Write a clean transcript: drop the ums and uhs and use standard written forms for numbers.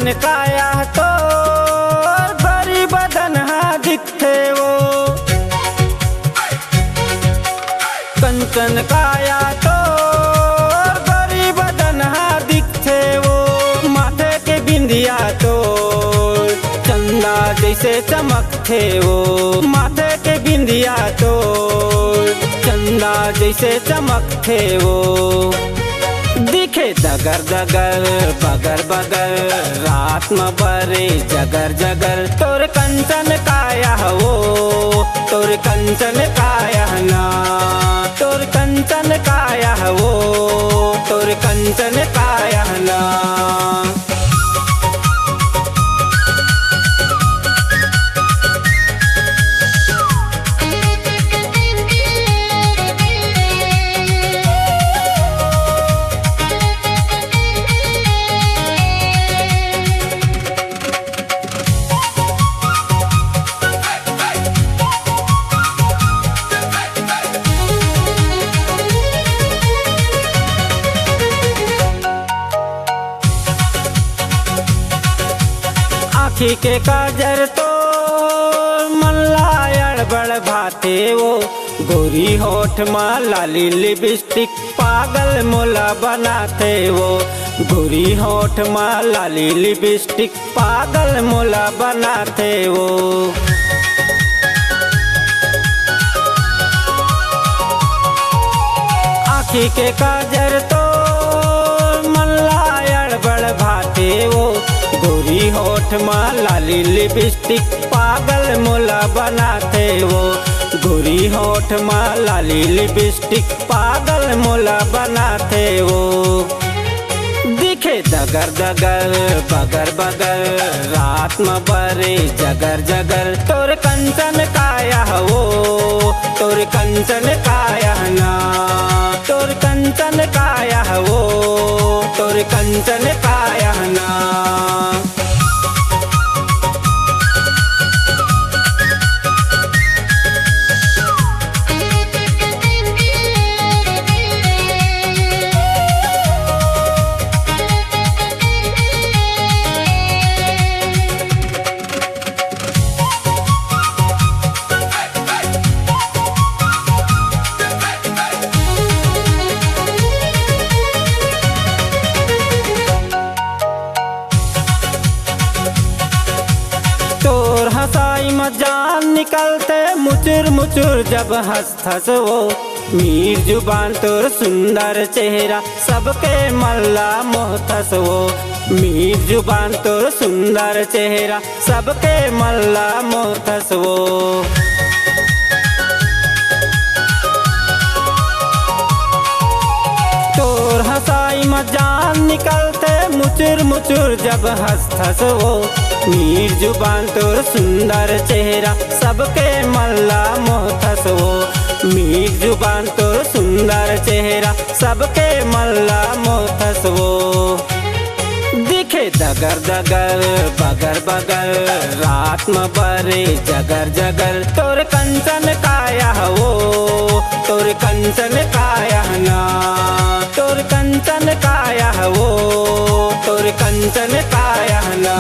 कंचन काया तो बड़ी बदन हा दिखते वो, कंचन काया तो बड़ी बदन हा दिखते वो। माथे के बिंदिया तो चंदा जैसे चमकते वो, माथे के बिंदिया तो चंदा जैसे चमकते वो। दिखे दगर दगर बगर बगर रात में बरे जगर जगर, तोर कंचन काया वो, तोर कंचन काया ना, तोर कंचन काया वो, तोर कंचन काया ना। आँखी के काजर तो मल्लायड़ बड़ भाते वो, गोरी होठ माँ लाली लिपस्टिक पागल मोला बनाते वो, गोरी होठ माँ लाली लिपस्टिक पागल मोला बनाते वो। आँखी के काजर तो मल्लायड़ बड़ भाते वो, गोरी होठ माँ लाली लिपस्टिक पागल मोला बनाते वो, गोरी होठ माँ लाली लिपस्टिक पागल मोला बनाते वो। दिखे दगर दगर बगर बगर रात में बरे जगर जगर, तोर कंचन काया वो, तोर कंचन काया ना, तोर कंचन काया वो, तोर कंचन काया ना। तोर हंसाई में जान निकलते मुचुर मुचुर जब हंस वो, मीर जुबान तोर सुंदर चेहरा सबके मल्ला मोहतस वो, मीर जुबान तोर सुंदर चेहरा सबके मल्ला मोहतस वो। तोर हंसाई में जान निकलते मुचुर मुचुर जब हंस वो, मीर जुबान तोर सुंदर चेहरा सबके मल्ला मोहतस वो, मीर जुबान तोर सुंदर चेहरा सबके मल्ला मोहतस वो। दिखे दगर दगर बगर बगर रात में बरे जगर जगर, तोर कंचन काया वो, तोर कंचन काया ना, तोर कंचन काया वो, तोर कंचन काया ना।